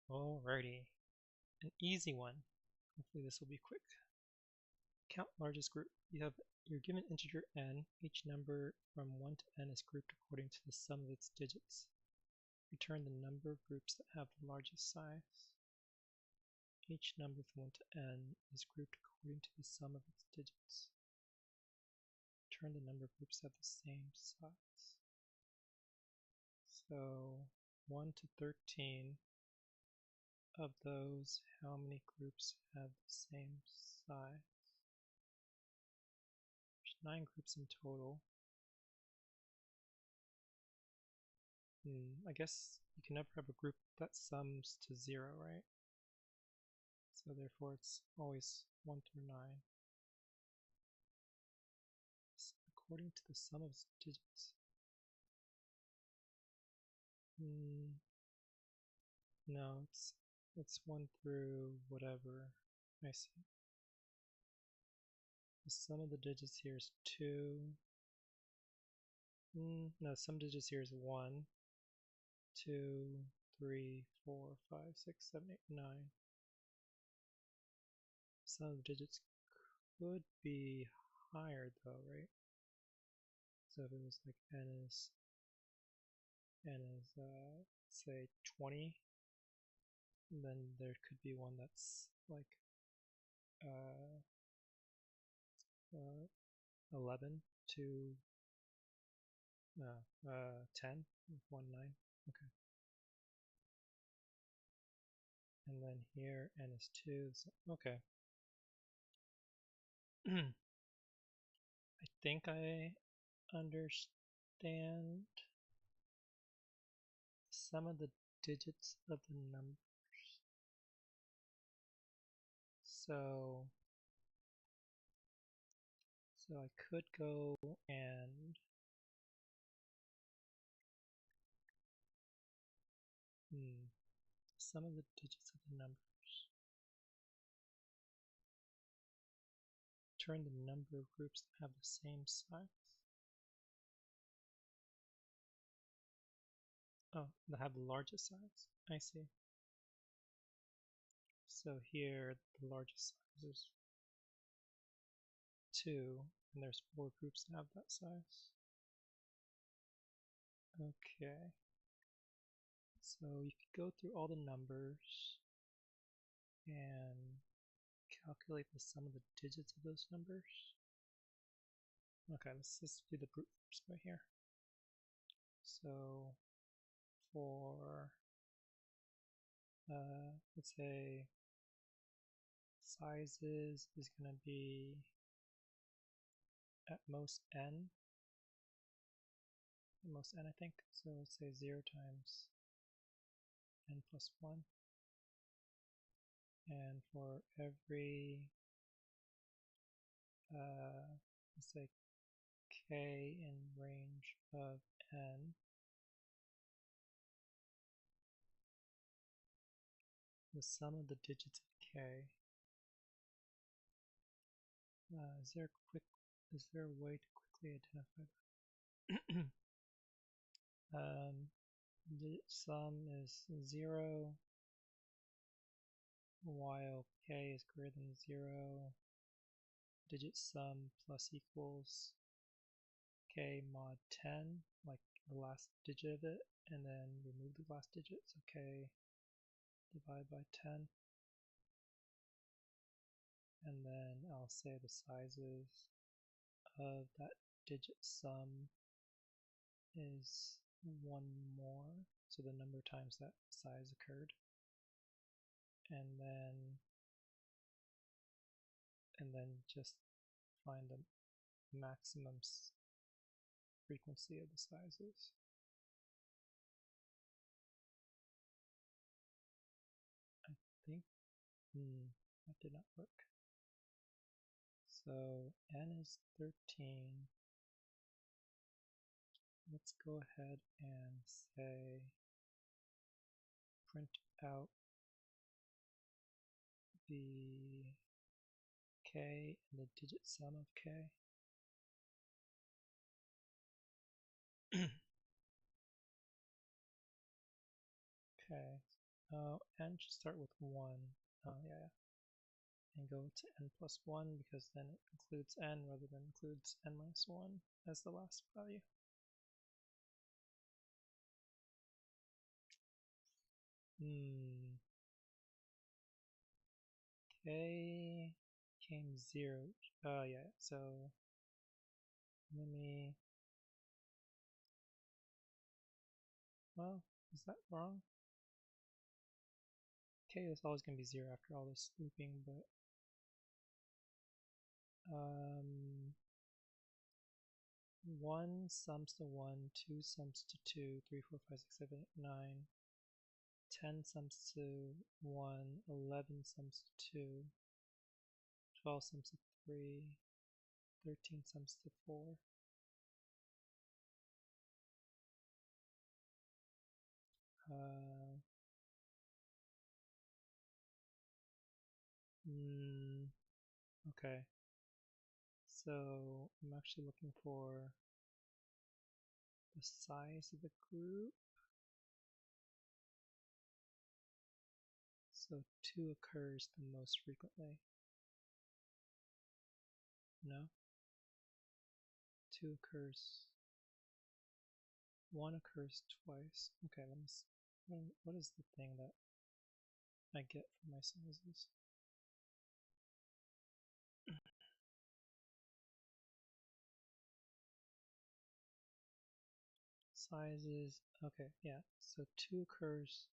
Alrighty, an easy one. Hopefully this will be quick. Count largest group. You're given integer n. Each number from 1 to n is grouped according to the sum of its digits. Return the number of groups that have the largest size. Each number from 1 to n is grouped according to the sum of its digits. Return the number of groups that have the same size. So 1 to 13. Of those, how many groups have the same size? There's 9 groups in total. I guess you can never have a group that sums to 0, right? So therefore it's always 1 through 9. So according to the sum of its digits. No, it's 1 through whatever. I see. The sum of the digits here is 2. No, the sum of digits here is 1, 2, 3, 4, 5, 6, 7, 8, 9. Sum of digits could be higher though, right? So if it was like n is say 20, then there could be one that's like 11 to 10 with 1 9. Okay. And then here n is 2. So, okay. I think I understand some of the digits of the numbers. So I could go and some of the digits of the numbers. Turn the number of groups that have the same size. Oh, that have the largest size. I see. So here the largest size is 2, and there's 4 groups that have that size. Okay. So you could go through all the numbers and calculate the sum of the digits of those numbers. Okay, let's just do the brute force right here. So for let's say sizes is going to be at most n. At most n, I think. So let's say 0 times n plus 1. And for every let's say k in range of n, the sum of the digits of k. Is there a way to quickly identify that? The sum is 0 while k is greater than 0. Digit sum plus equals k mod 10, like the last digit of it, and then remove the last digit, so k divided by 10. And then I'll say the sizes of that digit sum is 1 more, so the number of times that size occurred. And then just find the maximum frequency of the sizes. I think that did not work. So n is 13. Let's go ahead and say print out the k and the digit sum of k. Okay, N should start with 1. Oh, yeah. And go to n plus 1 because then it includes n rather than includes n minus 1 as the last value. K came 0. Yeah, so let me. Well, is that wrong? K is always going to be 0 after all this looping, but 1 sums to 1, 2 sums to 2, 3, 4, 5, 6, 7, 8, 9, 10 sums to 1, 11 sums to 2, 12 sums to 3, 13 sums to 4. Okay. So I'm actually looking for the size of the group. So 2 occurs the most frequently. No? 2 occurs. 1 occurs twice. Okay, let me see. What is the thing that I get for my sizes? Sizes. Okay, yeah. So 2 occurs.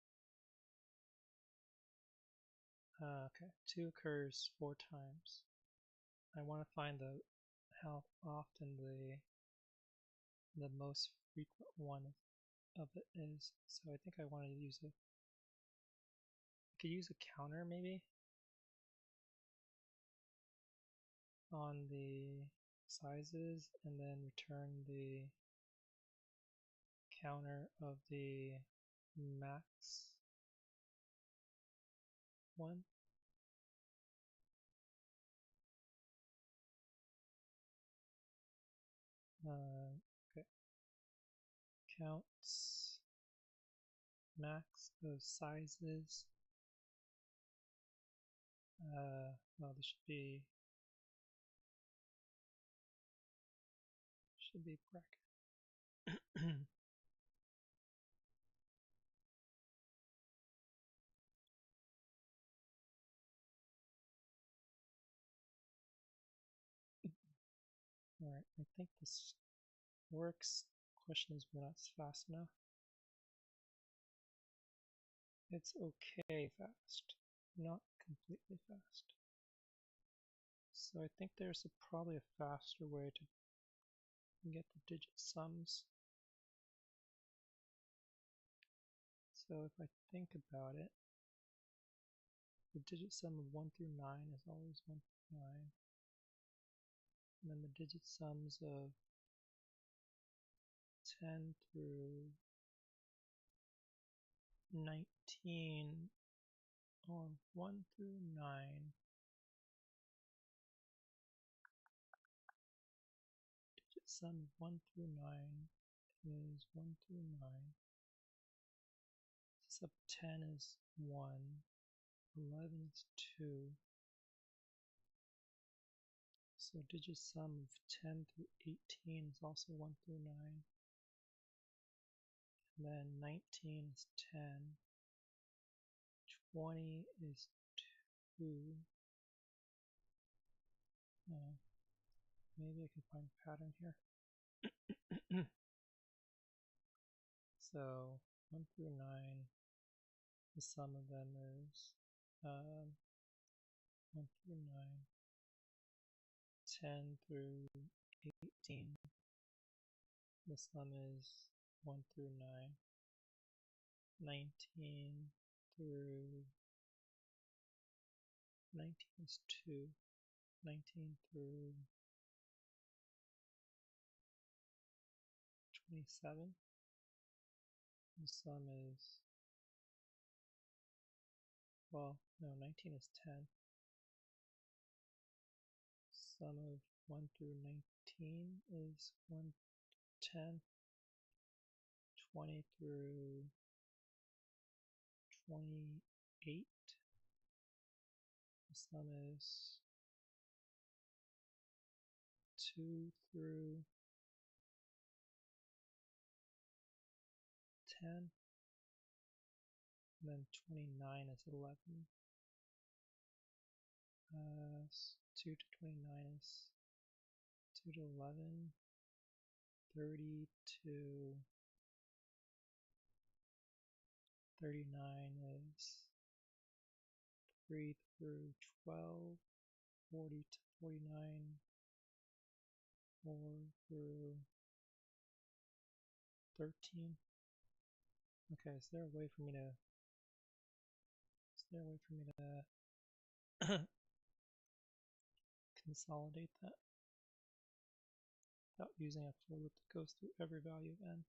Okay, 2 occurs 4 times. I want to find how often the most frequent one of it is. So I think I want to use I could use a counter maybe on the sizes and then return the counter of the max one. Okay. Counts max of sizes. Well, this should be bracket. Alright, I think this works. Question is whether that's fast enough. It's okay fast, not completely fast. So I think there's probably a faster way to get the digit sums. So if I think about it, the digit sum of 1 through 9 is always 1 through 9. And then the digit sums of 10 through 19 or 1 through 9 digit sum of 1 through 9 is 1 through 9. Sub 10 is 1. 11 is 2. So digit sum of 10 through 18 is also 1 through 9. And then 19 is 10. 20 is 2. Maybe I can find a pattern here. So 1 through 9, the sum of them is 1 through 9, 10 through 18, the sum is 1 through 9, 19 through 19 is 2, 19 through 27, the sum is, well, no, 19 is 10. Sum of 1 through 19 is 1, 10. 20 through 28. The sum is 2 through 10, and then 29 is 11. 2 to 29 is 2 to 11, 30 to 39 is 3 through 12, 40 to 49, 4 through 13. Okay, is there a way for me to consolidate that without using a for loop that goes through every value of n?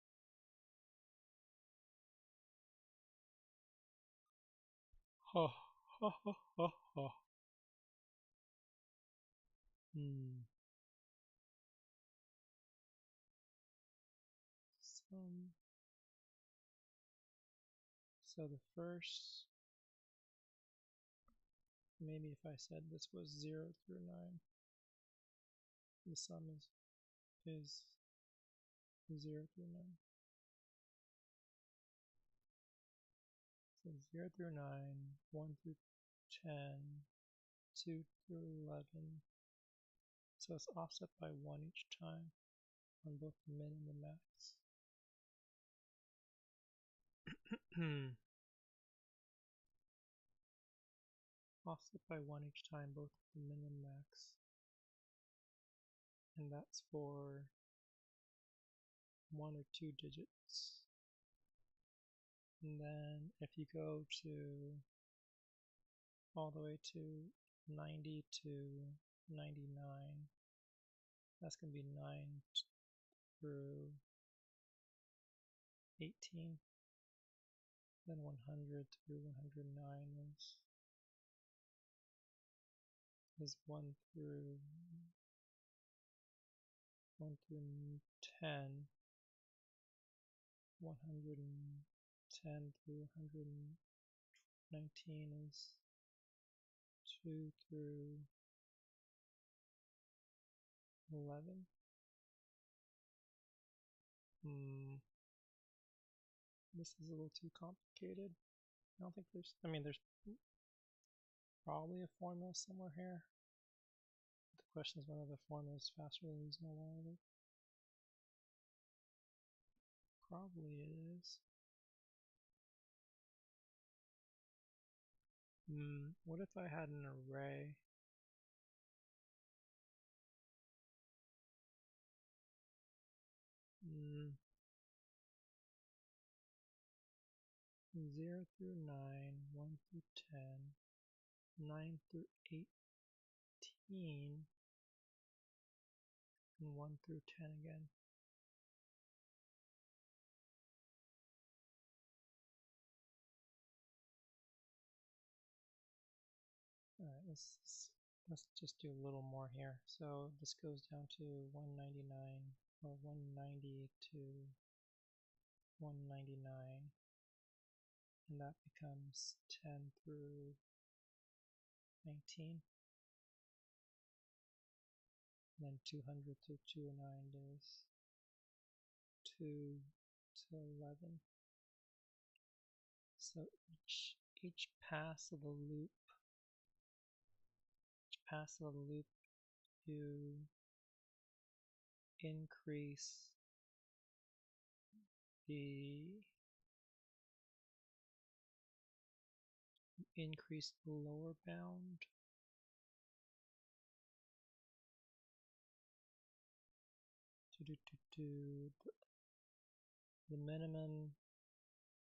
Ha ha ha ha ha. So the first, maybe if I said this was 0 through 9, the sum is 0 through 9. So 0 through 9, 1 through 10, 2 through 11. So it's offset by 1 each time on both the min and the max. Offset by 1 each time, both the min and max. And that's for 1 or 2 digits. And then if you go to all the way to 90 to 99, that's going to be 9 through 18. Then 100 through 109 is 1 through 10. 110 through 119 is 2 through 11. This is a little too complicated. I don't think there's probably a formula somewhere here. The question is whether the formula is faster than using a while loop. Probably it is. What if I had an array? From 0 through 9, 1 through 10, 9 through 18, and 1 through 10 again. Alright, let's just do a little more here. So this goes down to 199, or 190 to 199, and that becomes 10 through 19. And then 200 to 209 is 2 to 11. So each pass of the loop, you increase the lower bound. The minimum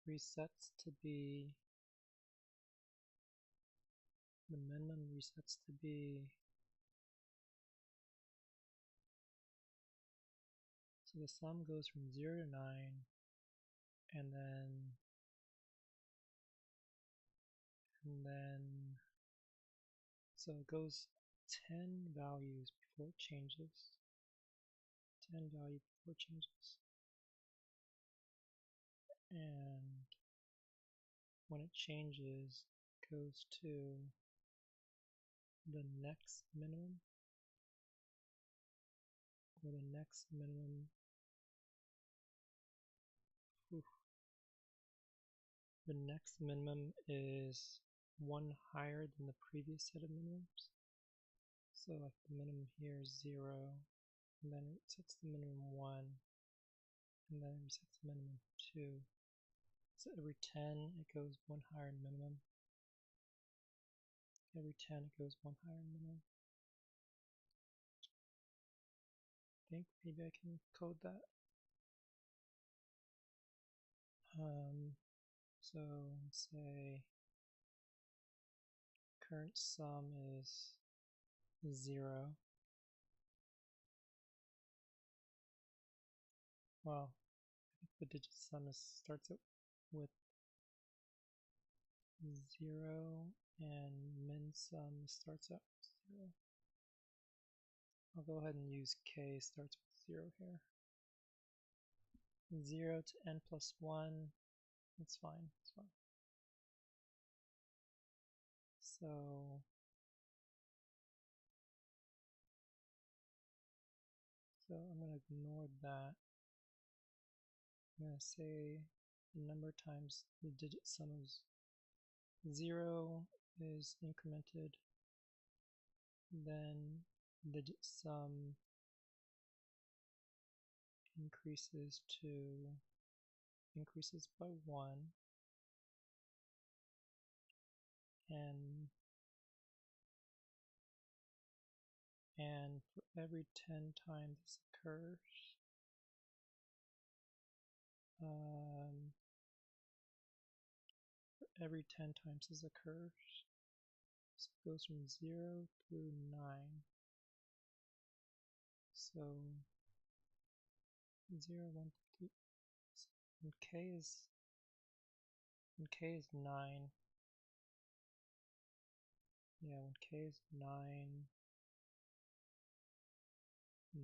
resets to be so the sum goes from 0 to 9, and then so it goes 10 values before it changes. 10 value before it changes. And when it changes, goes to the next minimum, or the next minimum. Oof. The next minimum is one higher than the previous set of minimums. So like the minimum here is 0, and then it sets the minimum 1, and then it resets the minimum 2. So every 10 it goes one higher in minimum. Every 10 it goes one higher in minimum. I think maybe I can code that. So say current sum is 0. Well, I think the digit sum starts out with 0, and min sum starts out with 0. I'll go ahead and use k starts with 0 here. 0 to n plus 1, that's fine, that's fine. So I'm going to ignore that. I'm going to say the number times the digit sum is 0 is incremented, then digit sum increases by 1, and for every 10 times this occurs, so it goes from 0 through 9. So 0, 1, 2, so when k is 9, yeah, when k is 9, I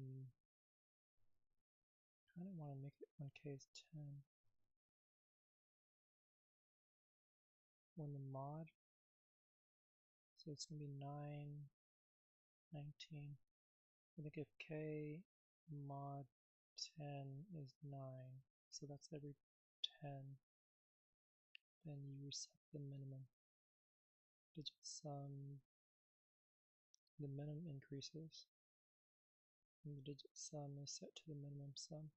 kind of want to make it when k is 10. When the mod, so it's going to be 9, 19. I think if k mod 10 is 9, so that's every 10, then you reset the minimum. Digit sum, the minimum increases, and the digit sum is set to the minimum sum.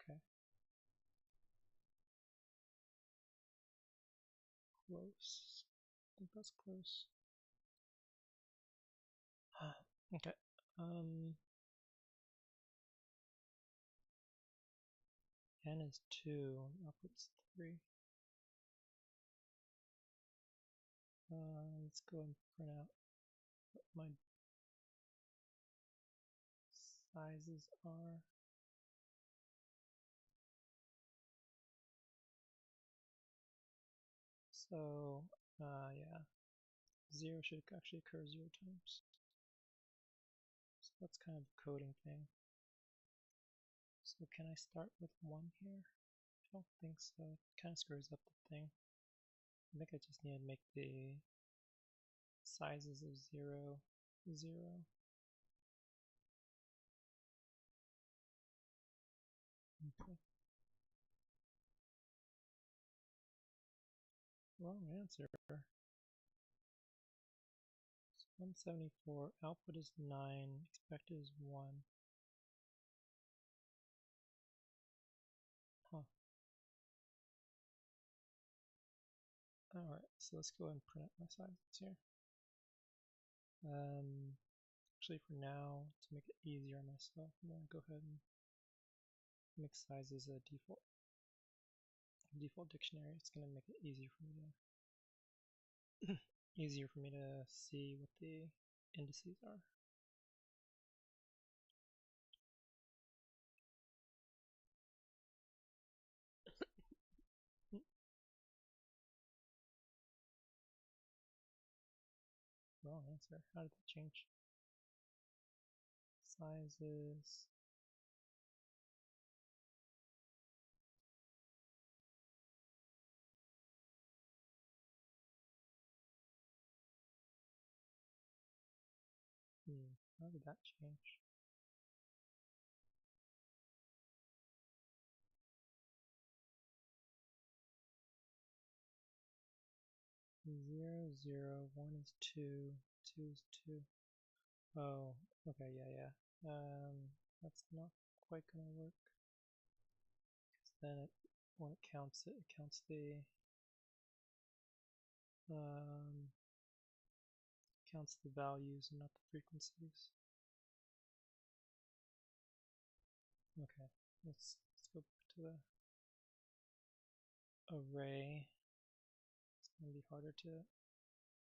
Okay. Close. I think that's close. Okay. N is 2, output's 3. Let's go and print out what my sizes are. So, yeah, 0 should actually occur 0 times. So that's kind of a coding thing. So can I start with 1 here? I don't think so. It kind of screws up the thing. I think I just need to make the sizes of 0, 0. Okay. Wrong answer. It's 174. Output is 9. Expected is 1. Huh. Alright, so let's go ahead and print out my sizes here. Actually, for now, to make it easier on myself, I'm going to go ahead and make sizes a default dictionary. It's going to make it easier for me to see what the indices are. Wrong answer. How did that change? Sizes. How did that change? Zero, zero, 1 is 2, 2 is 2. Oh, okay, yeah. That's not quite gonna work. Because then when it counts counts the values and not the frequencies. Okay, let's go back to the array. It's gonna be harder to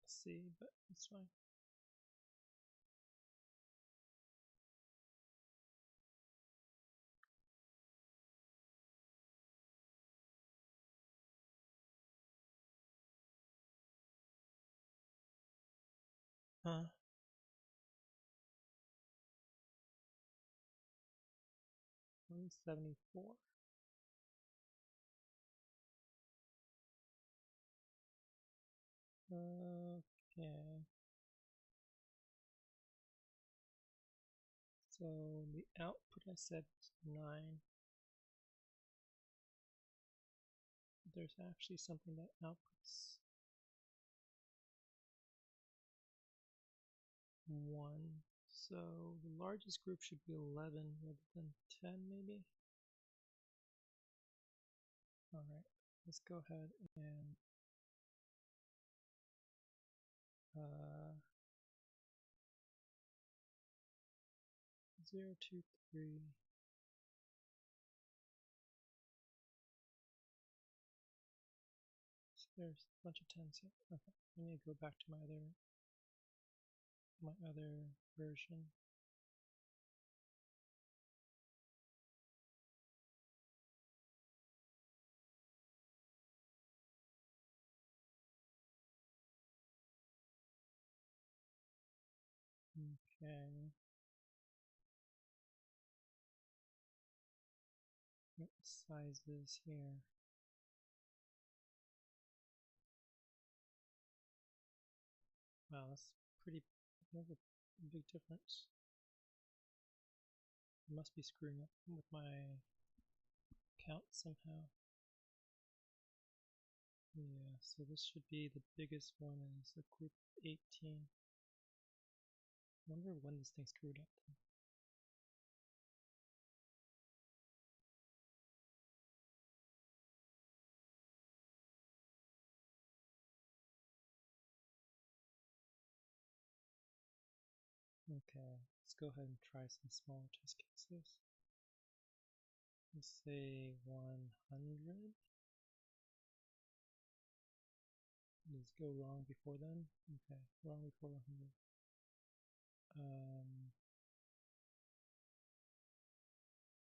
see, but it's fine. Huh? 174. Okay. So the output I said was 9. There's actually something that outputs 1. So the largest group should be 11 rather than 10 maybe? Alright, let's go ahead and 0, 2, 3. So there's a bunch of 10s here. Okay, I need to go back to my other version. Okay. What sizes here? Wow, that's that's a big difference. I must be screwing up with my count somehow. Yeah, so this should be the biggest one is a group 18. I wonder when this thing screwed up. Okay, let's go ahead and try some small test cases. Let's say 100. Does it go wrong before then? Okay, wrong before 100.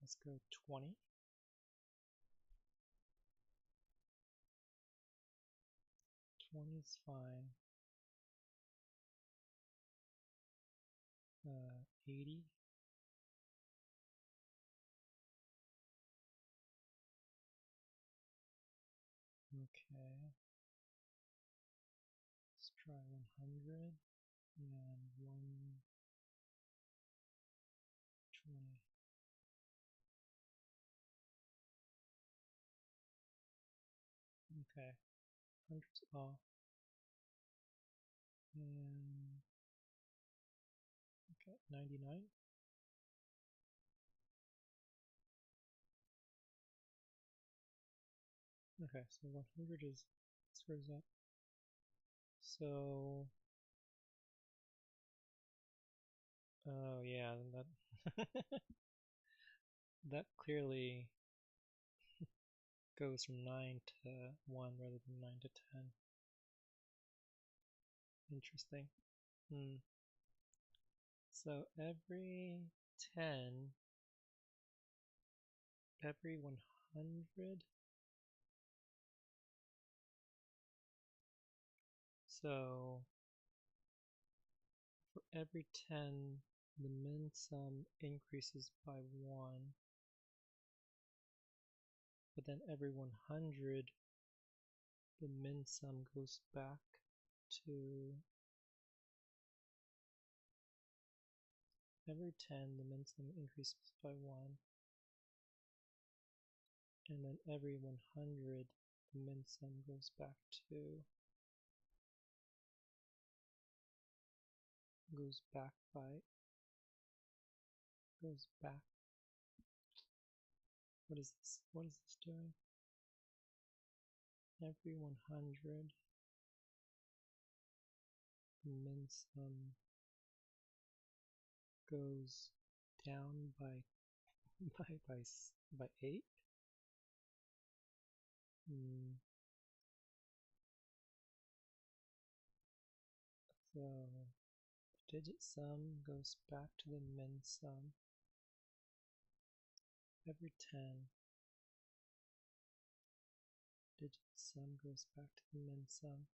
Let's go 20. 20 is fine. 80. Okay. Let's try 100 and 120. Okay, 100's off. And okay, 99. Okay, so 100 is screws up. So, oh yeah, that that clearly goes from 9 to 1 rather than 9 to 10. Interesting. So every 10, every 100. So for every 10, the min sum increases by 1. But then every 100, the min sum goes back to every 10 the min sum increases by 1, and then every 100 the min sum goes back what is this doing? Every 100 the min sum goes down by 8. So the digit sum goes back to the min sum every 10. Digit sum goes back to the min sum,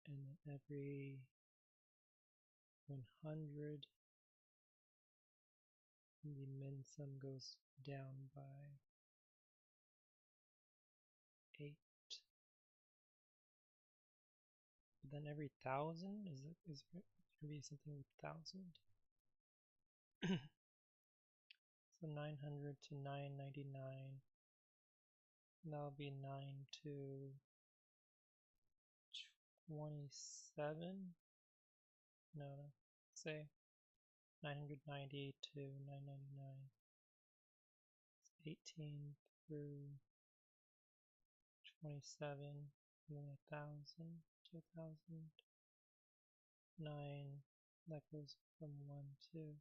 and then every 100 the min sum goes down by 8. But then every 1,000 is it going to be something with 1,000? So 900 to 999. That'll be 9 to 27. No. Say 990 to 999. It's 18 through 27, and then 1,000 to 1,000. 9, that goes from 1 to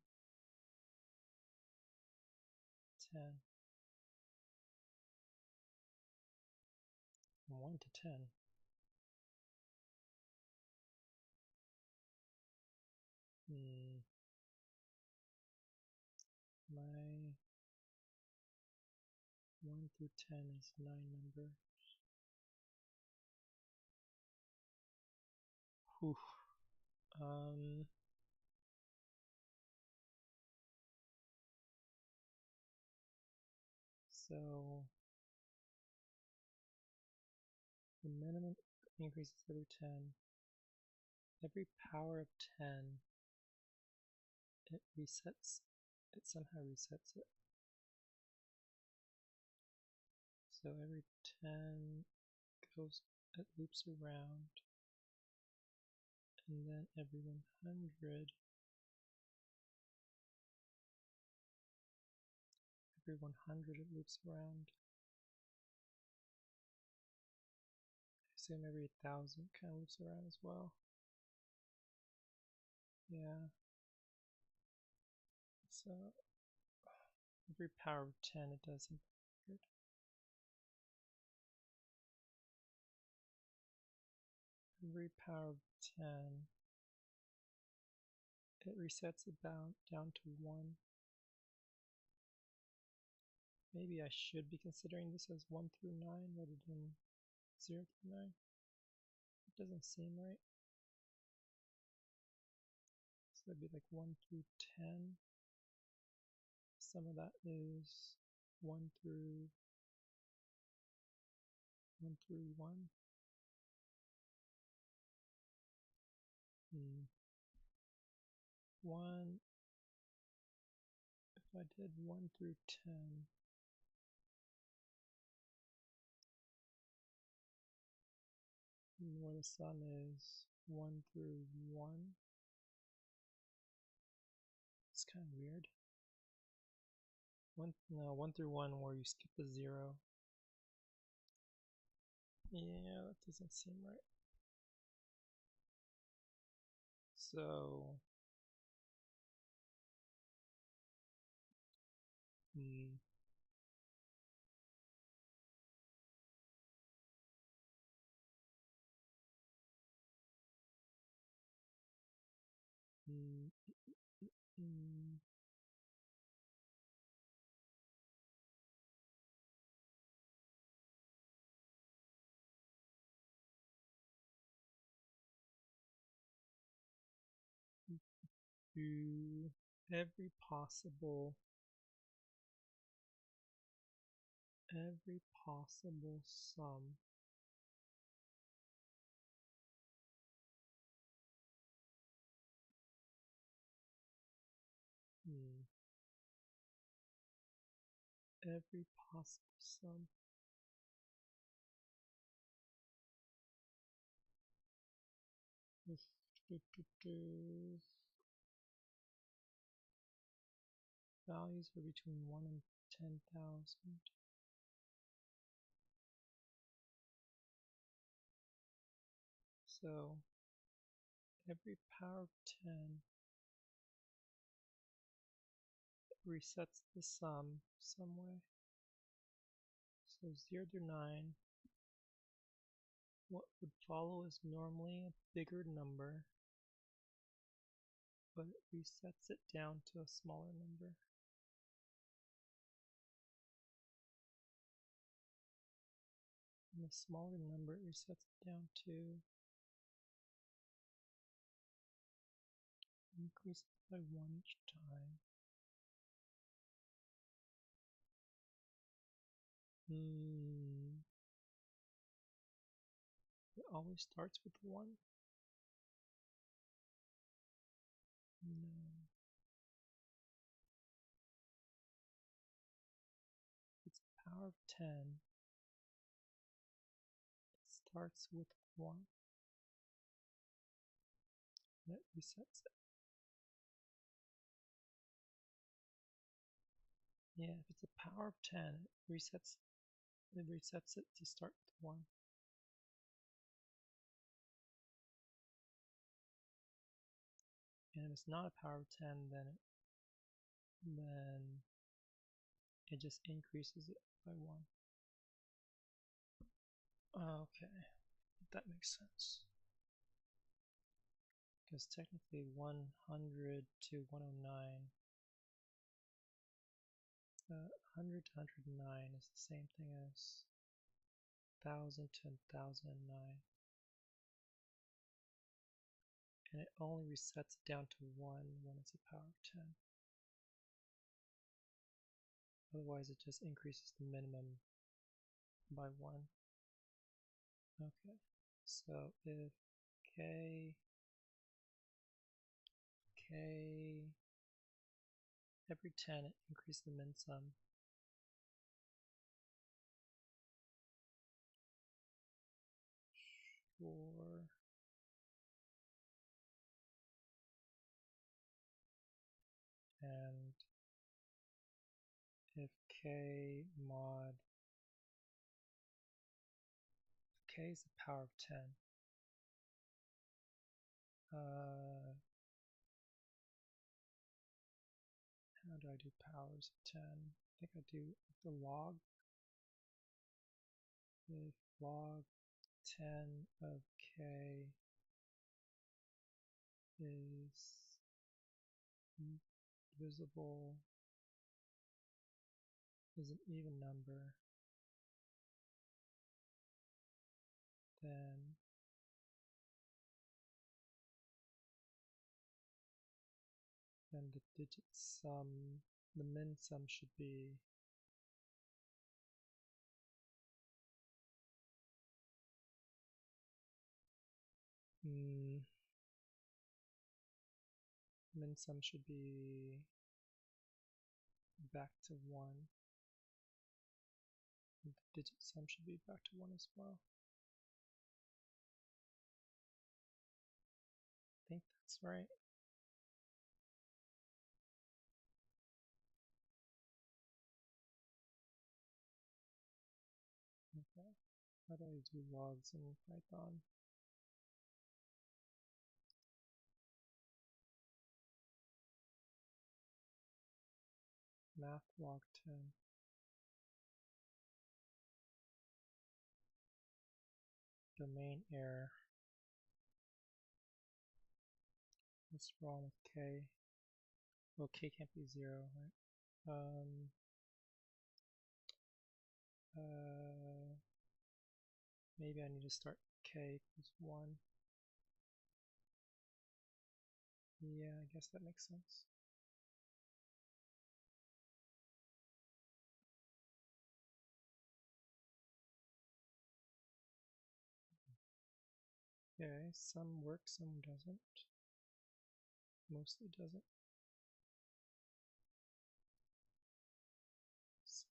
10. From 1 to 10. My 1 through 10 is 9 numbers. Whew. So the minimum increases every 10. Every power of 10, it somehow resets it. So every 10 it loops around, and then every 100, it loops around. I assume every 1,000 kind of loops around as well. Yeah. So every power of 10 it does something weird. Every power of 10 it resets it down to 1. Maybe I should be considering this as 1 through 9 rather than 0 through 9. It doesn't seem right. So that'd be like 1 through 10. Some of that is 1 through 1. If I did 1 through 10, where the sum is 1 through 1, it's kind of weird. 1 through 1 where you skip the 0. Yeah, that doesn't seem right. So do every possible sum every possible sum. Values are between 1 and 10,000. So every power of 10 resets the sum some way. So 0 to 9, what would follow is normally a bigger number, but it resets it down to a smaller number. And the smaller number it resets it down to increase it by 1 each time. It always starts with 1? No. It's power of 10. It starts with 1. And it resets it. Yeah, if it's a power of 10, it resets it to start with 1. And if it's not a power of 10, then it just increases it by 1. Okay, that makes sense. Because technically 100 to 109, 100 to 109 is the same thing as 1000 to 1009. And it only resets down to 1 when it's a power of 10. Otherwise it just increases the minimum by 1. Okay, so if k every 10 it increases the min sum. Sure. And if k is the power of 10, how do I do powers of 10? I think I do the log. If log 10 of k is divisible, is an even number, then the digit sum, the min sum should be min sum should be back to 1. And the digit sum should be back to 1 as well. I think that's right. Okay. How do I do logs in Python? Math log 10. Domain error. What's wrong with k? Well, k can't be 0, right? Maybe I need to start k equals 1. Yeah, I guess that makes sense. Okay, some work, some doesn't. Mostly doesn't.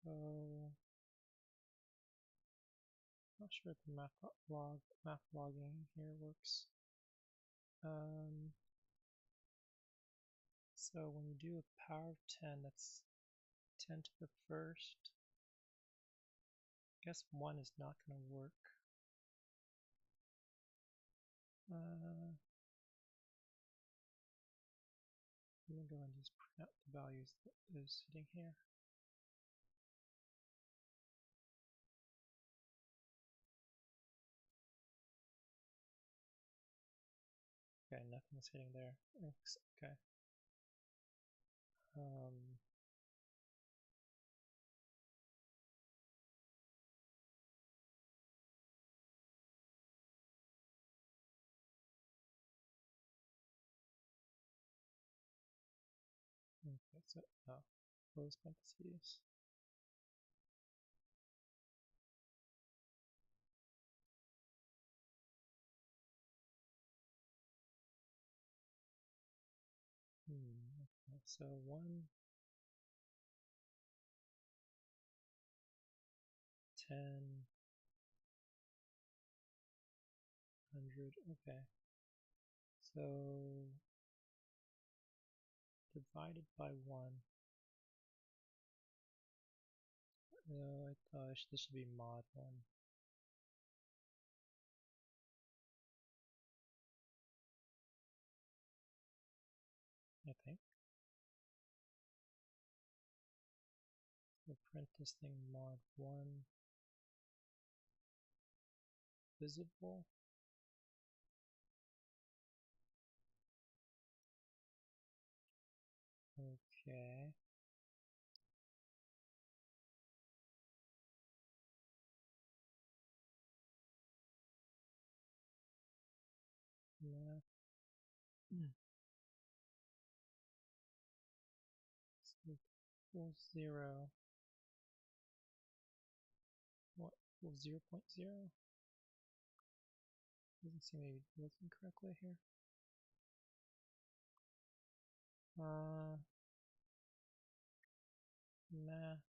So not sure if the math logging here works. So when you do a power of 10, that's 10 to the first. I guess 1 is not going to work. Let me go and just print out the values that is sitting here. Okay, nothing's hitting there. Okay. Okay, so close parentheses. Okay, so 1, 10, 100. Okay. So divided by 1. No, I thought this should be mod 1. I think. So print this thing mod 1 visible. Okay. Math. So equals 0. What equals 0.0? Doesn't seem to be looking correctly here. Math.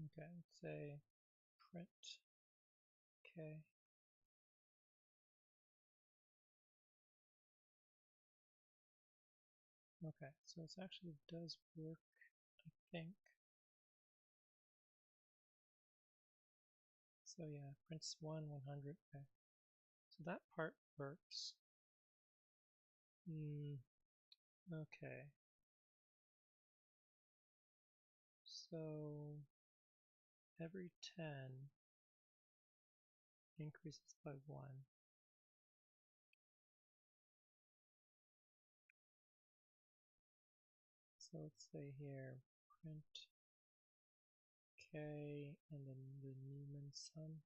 Okay, let's say print k. Okay, so it actually does work, I think. So yeah, prints 1, 100. Okay, so that part works. Okay. So every 10 increases by 1. So let's say here print k and then the Newman sum.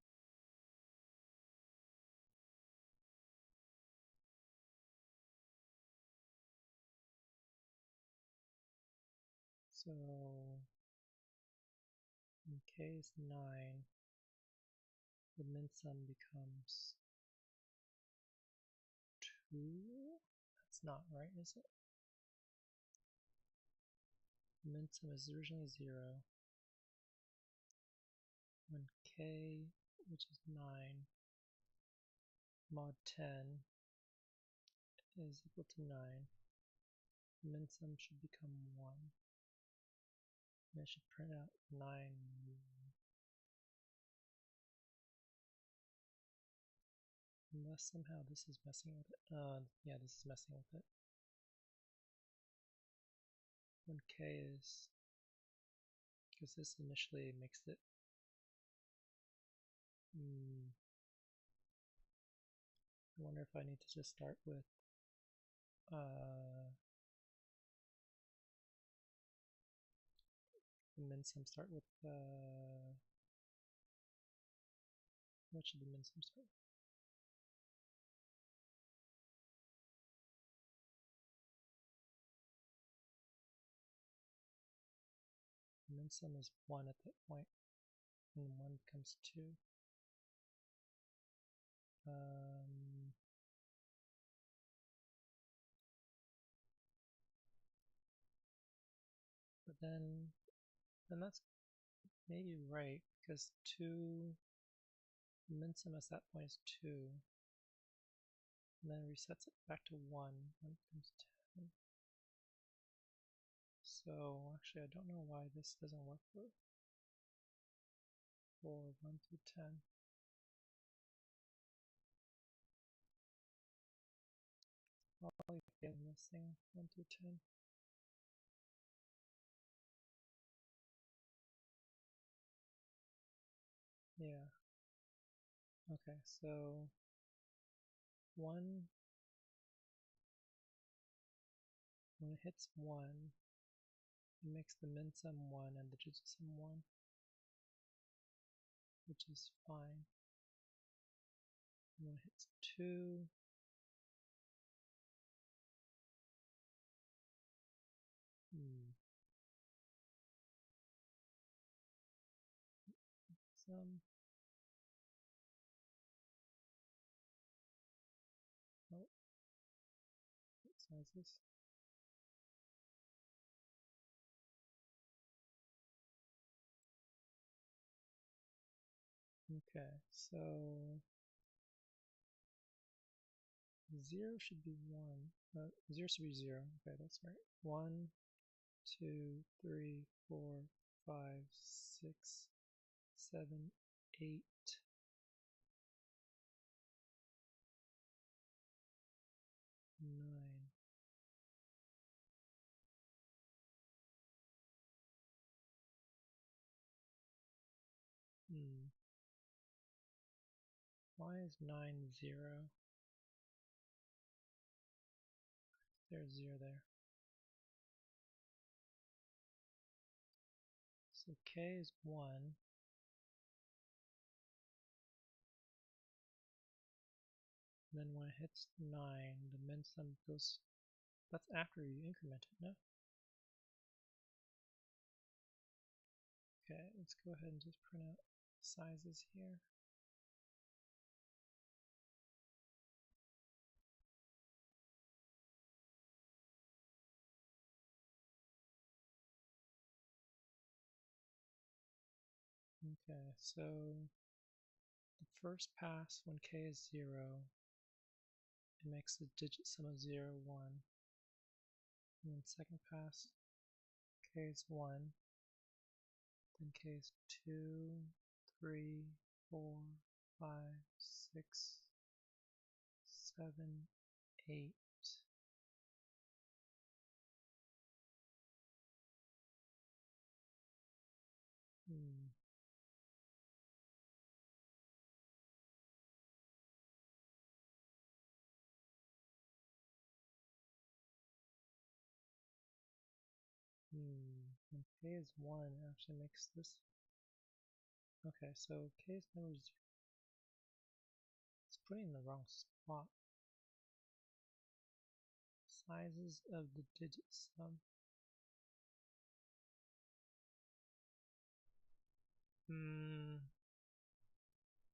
So when k is 9, the min sum becomes 2. That's not right, is it? The min sum is originally 0. When k, which is 9, mod 10 is equal to 9, the min sum should become 1. And I should print out 9. Unless somehow this is messing with it. Yeah, this is messing with it. When k is, because this initially makes it I wonder if I need to just start with the min sum start with what should the min sum start with? The min sum is 1 at that point, and 1 becomes 2. But then And that's maybe right, because 2, min-sum at that point is 2. And then resets it back to 1 when it becomes 10. So actually I don't know why this doesn't work for 1 through 10. Probably missing 1 through 10. Yeah. Okay, so 1, when it hits 1, it makes the min-sum 1 and the digit-sum 1, which is fine. And when it hits 2, sum, oh, what size is this? Okay, so 0 should be 1. 0 should be 0. Okay, that's right. 1, 2, 3, 4, 5, 6, 7, 8. Nine. Why is 9 0? There's 0 there. So k is 1. Then when it hits 9, the min-sum goes. That's after you increment it, no? Okay, let's go ahead and just print out sizes here. Okay, so the first pass when k is 0, it makes the digit sum of 0, 1. And then second pass, k is 1, then k is 2, 3, 4, 5, 6, 7, 8. And k is 1 actually makes this. Okay, so k is never 0. It's putting in the wrong spot. Sizes of the digit sum.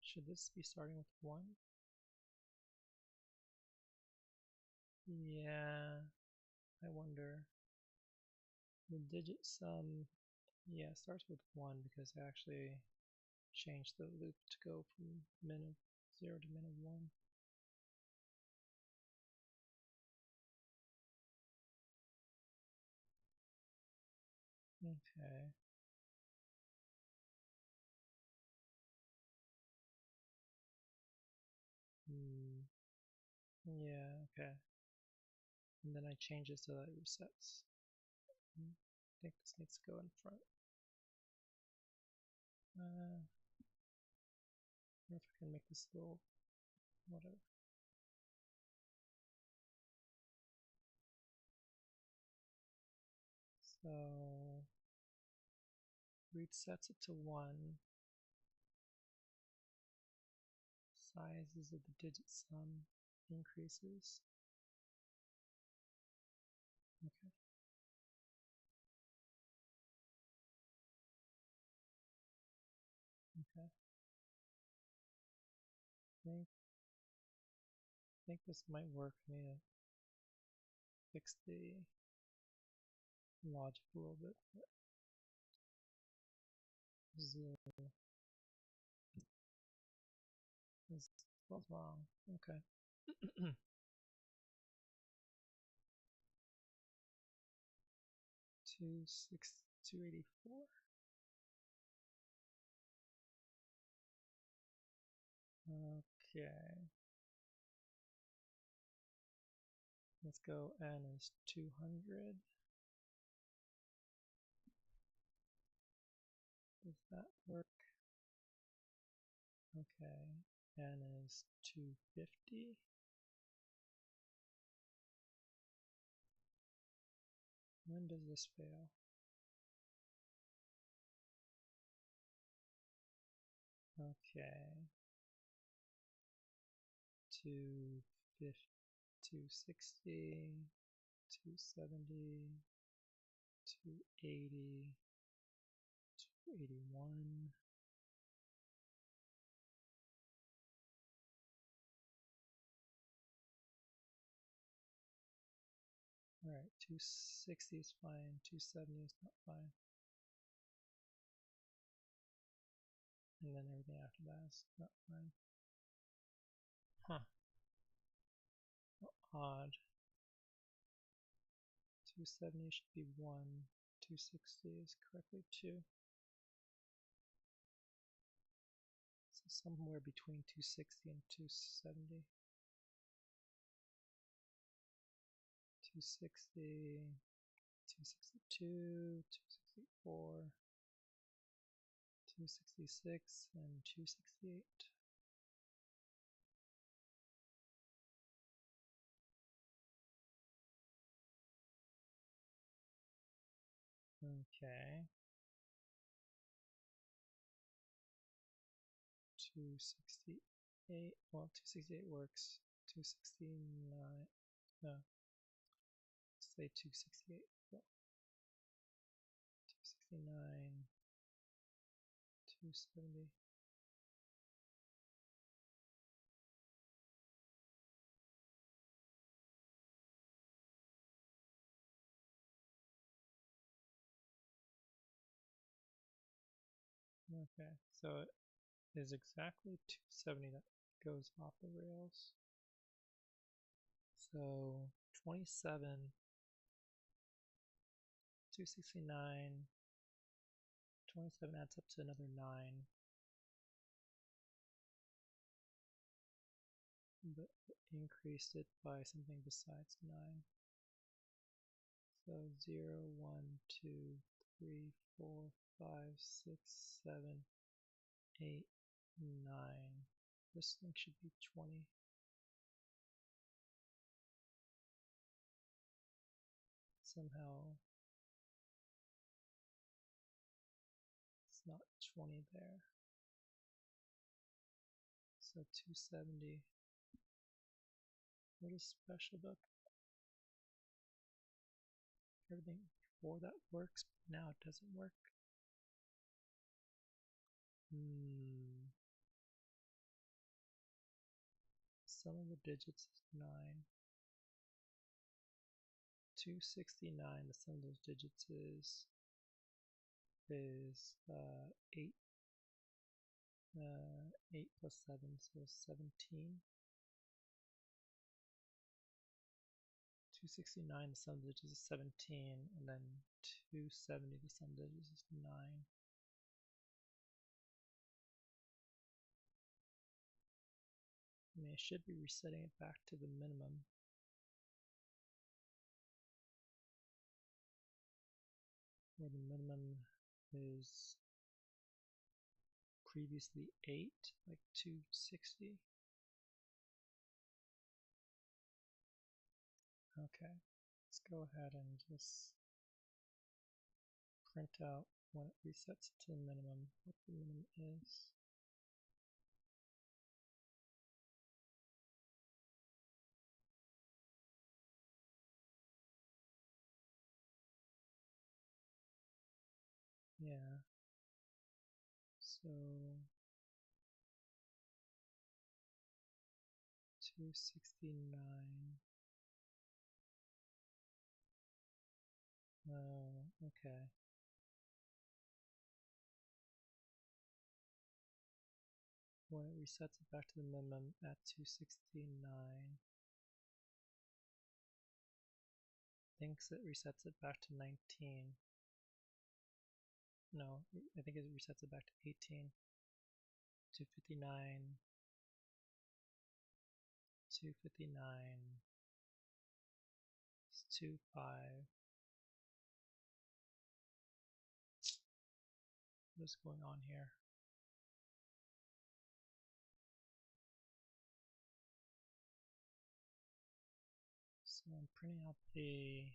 Should this be starting with 1? Yeah, I wonder. The digit sum, yeah, starts with 1 because I actually changed the loop to go from min of 0 to min of 1. Okay. Yeah, okay. And then I change it so that it resets. I think this needs to go in front. I wonder if I can make this a little, whatever. So resets it to 1. Sizes of the digit sum increases. Okay. Okay. I think this might work for me to fix the logic a little bit. This was wrong. Okay. 284. Okay. Let's go. N is 200. Does that work? Okay. N is 250. When does this fail? Okay. 250, 260, 270, 280, 281. Alright, 260 is fine, 270 is not fine. And then everything after that is not fine. Huh. How odd. 270 should be 1. 260 is correctly 2. So somewhere between 260 and 270. 260, 262, 264, 266, and 268. Okay. 268. Well, 268 works. 269. No. Let's say 268. Well, 269. 270. Okay, so it is exactly 270 that goes off the rails. So 27, 269, 27 adds up to another 9. But increased it by something besides 9. So 0, 1, 2, 3, 4, 5, 6, 7, 8, 9. This thing should be 20. Somehow it's not 20 there. So 270. What is special about everything before that works, but now it doesn't work? Sum of the digits is 9. 269, the sum of those digits is 8. 8 plus 7, so 17. 269, the sum of the digits is 17, and then 270, the sum of the digits is 9. I mean, I should be resetting it back to the minimum. Where the minimum is previously 8, like 260. Okay, let's go ahead and just print out when it resets to the minimum, what the minimum is. Yeah, so 269. Oh, okay. when it resets it back to the minimum at 269. Thinks it resets it back to 19. No, I think it resets it back to 18. 259. 259. It's 25. What is going on here? So I'm printing out the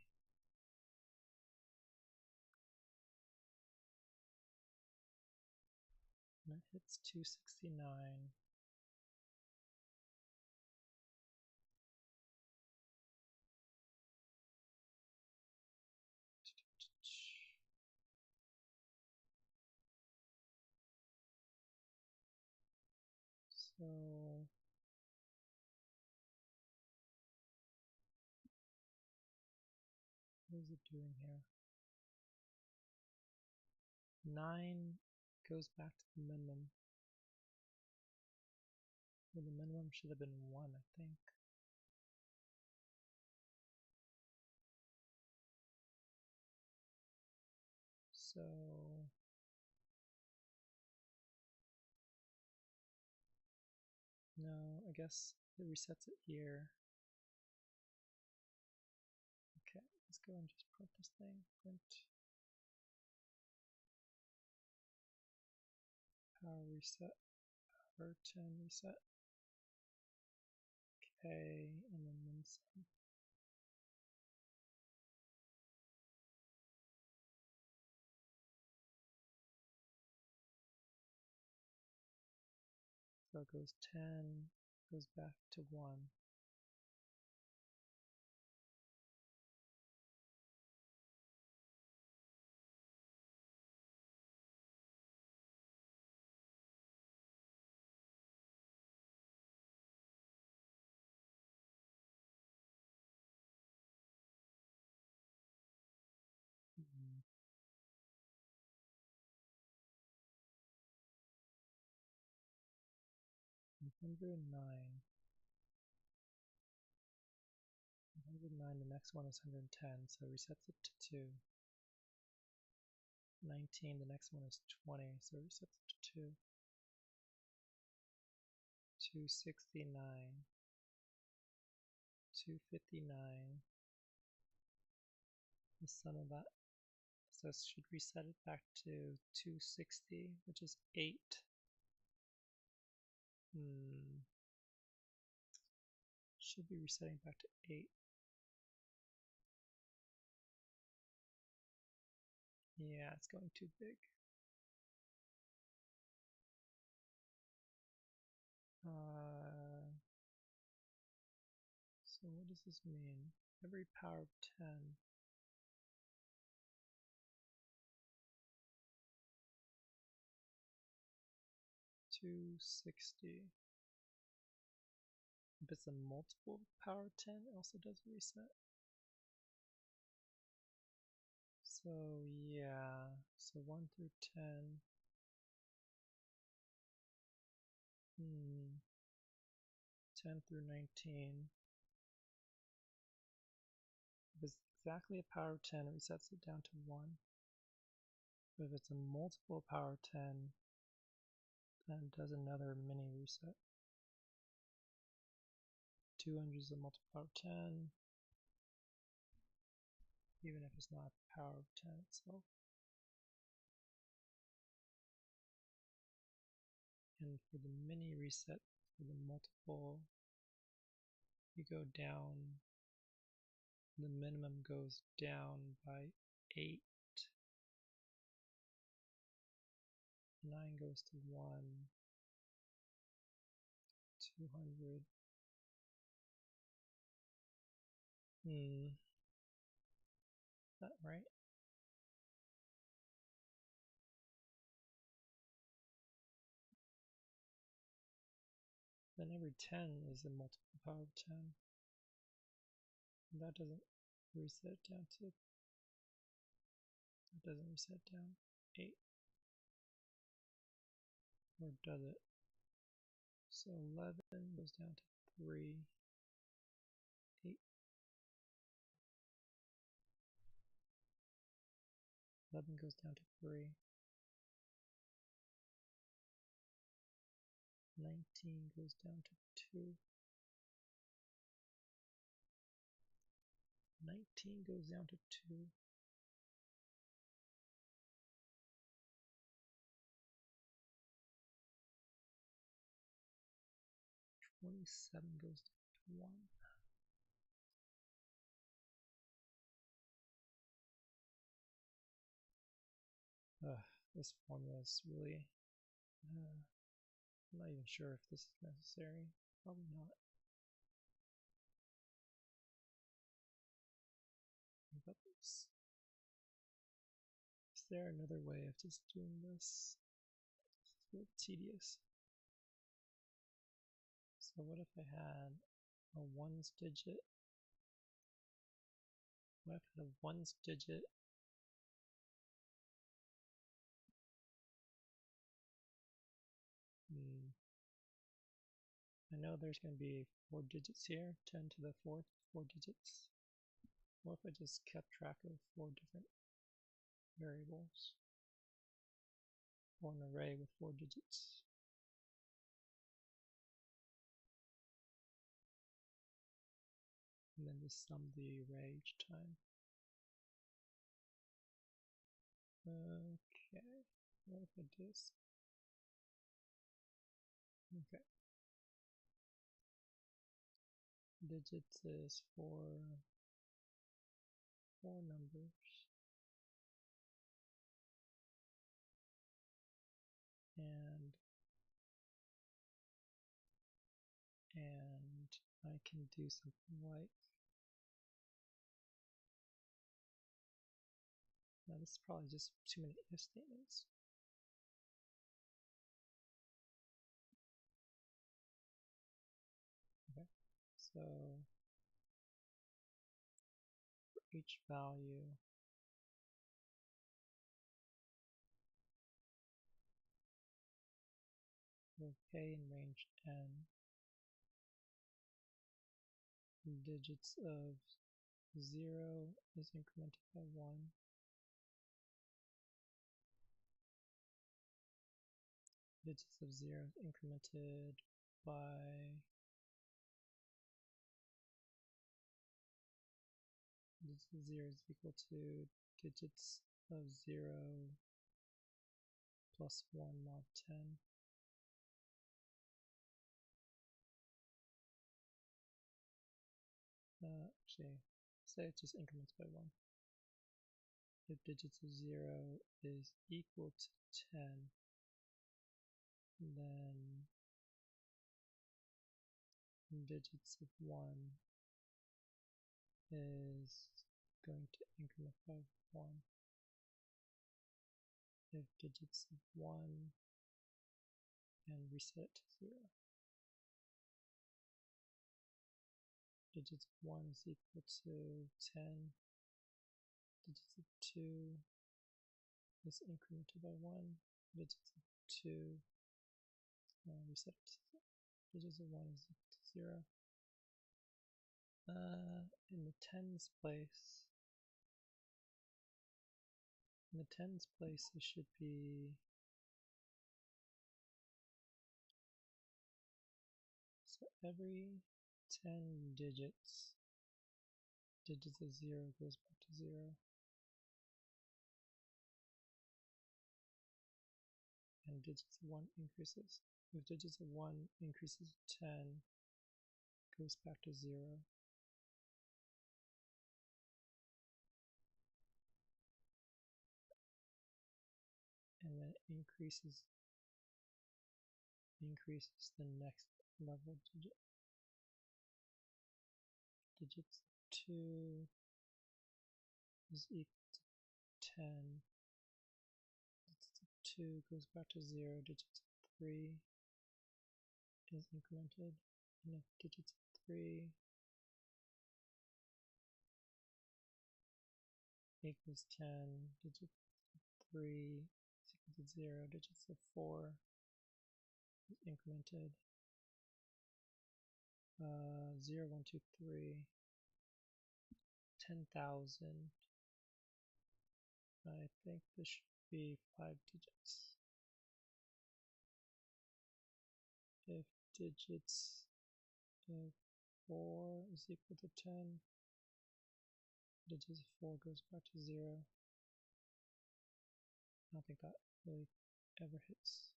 and it hits 269. So what is it doing here? 9 goes back to the minimum. Well, the minimum should have been 1, I think. So no, I guess it resets it here. Okay, let's go and just print this thing. Print power reset, power 10 reset. Okay, and then min sum. So it goes 10, goes back to 1. Mm. 109. 109, the next one is 110, so it resets it to 2. 19, the next one is 20, so it resets it to 2. 269. 259. The sum of that, so it should reset it back to 260, which is 8. Should be resetting back to 8. Yeah, it's going too big. So what does this mean? Every power of 10. 260. If it's a multiple of power of 10, it also does a reset. So yeah, so 1 through 10. 10 through 19. If it's exactly a power of 10, it resets it down to 1. But if it's a multiple power of 10, then it does another mini reset. 200 is a multiple power of 10, even if it's not a power of 10 itself. And for the mini reset, for the multiple, you go down, the minimum goes down by 8, 9 goes to 1, 200. Is that right? Then every 10 is a multiple power of 10. And that doesn't reset down to, that doesn't reset down 8. Or does it? So 11 goes down to 3, 8. 11 goes down to 3. 19 goes down to 2. 19 goes down to 2. 27 goes down to 1. This formula is really, I'm not even sure if this is necessary. Probably not. But is there another way of just doing this? It's a bit tedious. So what if I had a ones digit? What if I had a ones digit I know there's going to be 4 digits here, 10 to the 4th, 4 digits. What if I just kept track of 4 different variables? Or an array with 4 digits. And then just sum the array each time. Okay, what if I do this? Okay. Digits is for 4 numbers. And I can do something like, now this is probably just too many if statements. Okay, so for each value, of k in range n, digits of 0 is incremented by 1. Digits of 0 is incremented by digits of 0 is equal to digits of 0 plus 1 mod 10. Actually, say it just increments by 1. If digits of 0 is equal to 10, then digits of 1 is going to increment by 1. If digits of 1 and reset it to 0. Digits of 1 is equal to 10. Digits of 2 is incremented by 1. Digits of 2 reset it to 0. Digits of 1 is equal to 0. In the tens place, it should be, so every 10 digits of 0 goes back to 0. And digits of 1 increases. If digits of 1 increases to 10, goes back to 0. And then it increases the next level digit. Digits of 2 is equal to 10. Digits of 2 goes back to 0. Digits of 3 is incremented. And if digits of 3 equals 10, digits of 3 is equal to 0. Digits of 4 is incremented. 0, 1, 2, 3, 10,000. I think this should be 5 digits. If digits of 4 is equal to 10, digits of 4 goes back to 0. I don't think that really ever hits.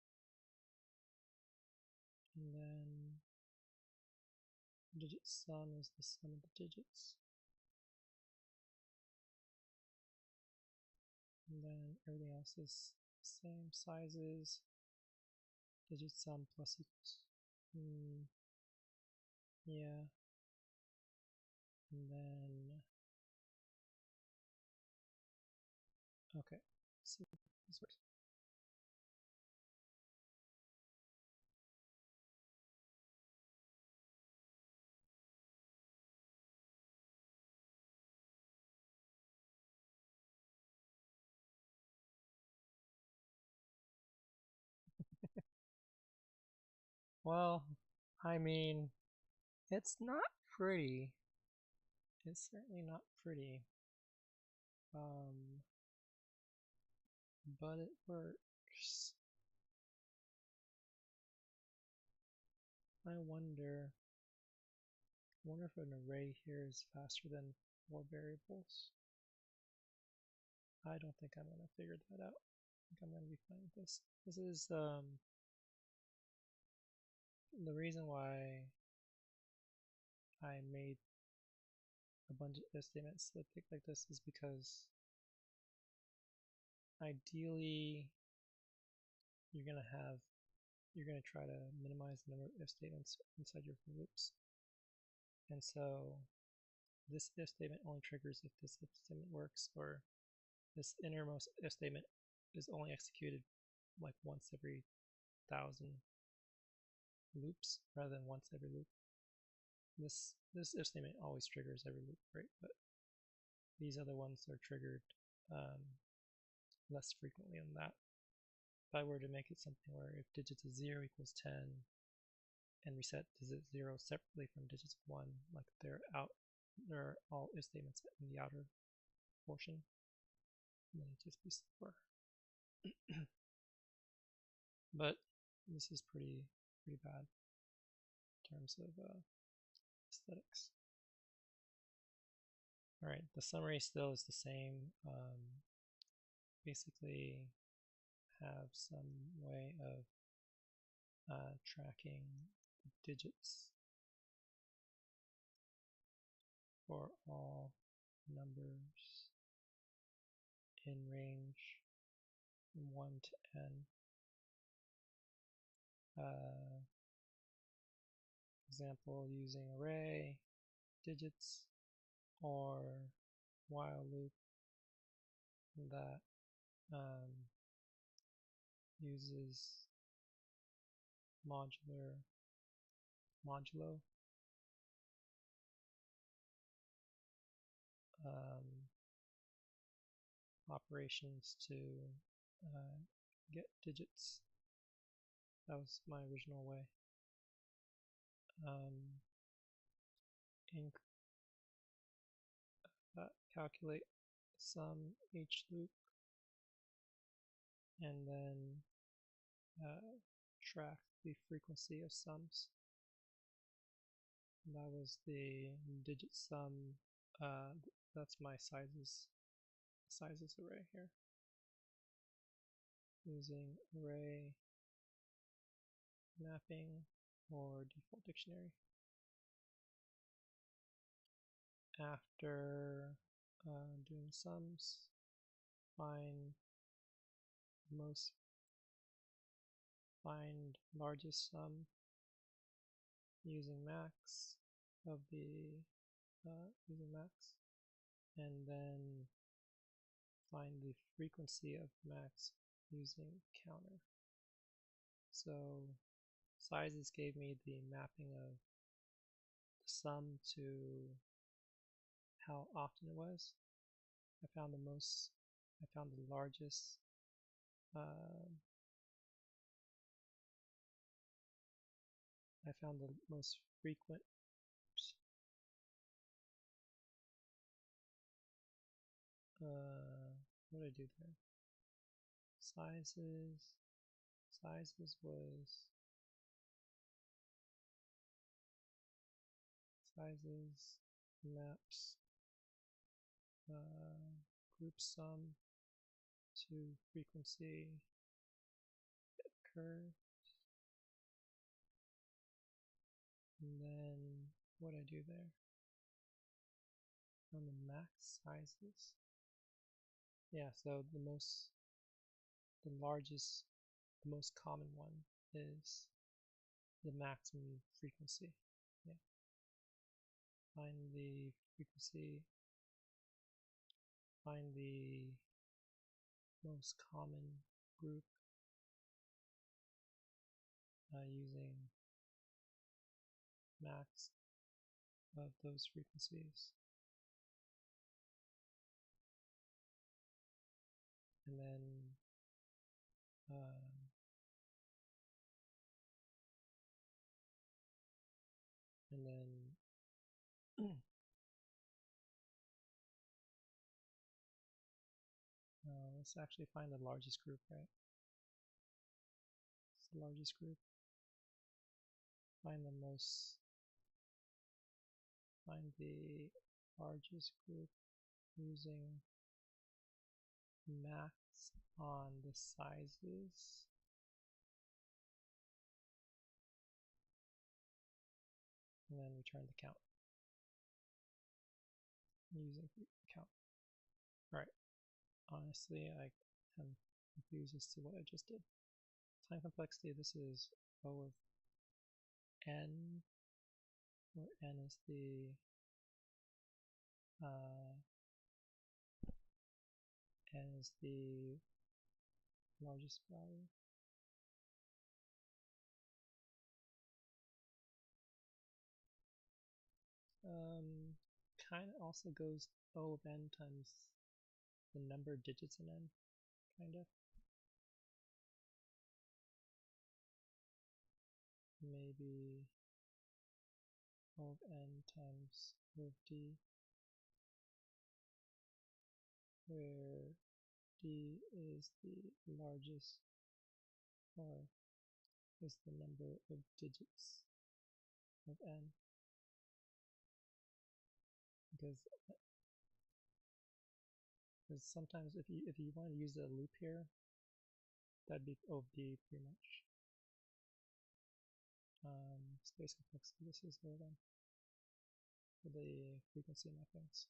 And then digit sum is the sum of the digits. And then everything else is the same sizes. Digit sum plus equals. Yeah. And then, okay, let's see if this works. Well, I mean, it's not pretty. It's certainly not pretty. But it works. I wonder if an array here is faster than 4 variables. I don't think I'm going to figure that out. I think I'm going to be fine with this. This is the reason why I made a bunch of if statements that think like this is because ideally you're going to try to minimize the number of if statements inside your loops. And so this if statement only triggers if this if statement works, or this innermost if statement is only executed like once every 1,000 loops rather than once every loop. This if statement always triggers every loop, right? But these other ones are triggered less frequently than that. If I were to make it something where if digits of 0 equals 10 and we set digit 0 separately from digits of 1, like they're all if statements in the outer portion, and then it'd just be slower. But this is pretty bad in terms of aesthetics. All right, the summary still is the same. Basically, have some way of tracking digits for all numbers in range from 1 to n. Example using array, digits, or while loop that uses modulo operations to get digits. That was my original way. Calculate sum each loop, and then track the frequency of sums. And that was the digit sum. That's my sizes array here. Using array mapping or default dictionary. After doing sums, find largest sum using max of the max, and then find the frequency of max using counter. So sizes gave me the mapping of the sum to how often it was. I found the largest I found the most frequent what did I do there? Sizes was sizes maps group sum to frequency curve, and then what I do there on the max sizes. Yeah, so the most common one is the maximum frequency. Yeah. Find the frequency, find the most common group using max of those frequencies. And then let's actually find the largest group, right? It's the largest group. Find the largest group using max on the sizes. And then return the count using count. All right. Honestly, I am confused as to what I just did. Time complexity, this is O of n, where n is the largest value. Kind of also goes O of n times the number of digits in n, kind of. Maybe O of n times O of d, where d is the largest, or is the number of digits of n. Because sometimes if you want to use a loop here, that'd be O of d pretty much. Space complexity, this is where then for the frequency mappings.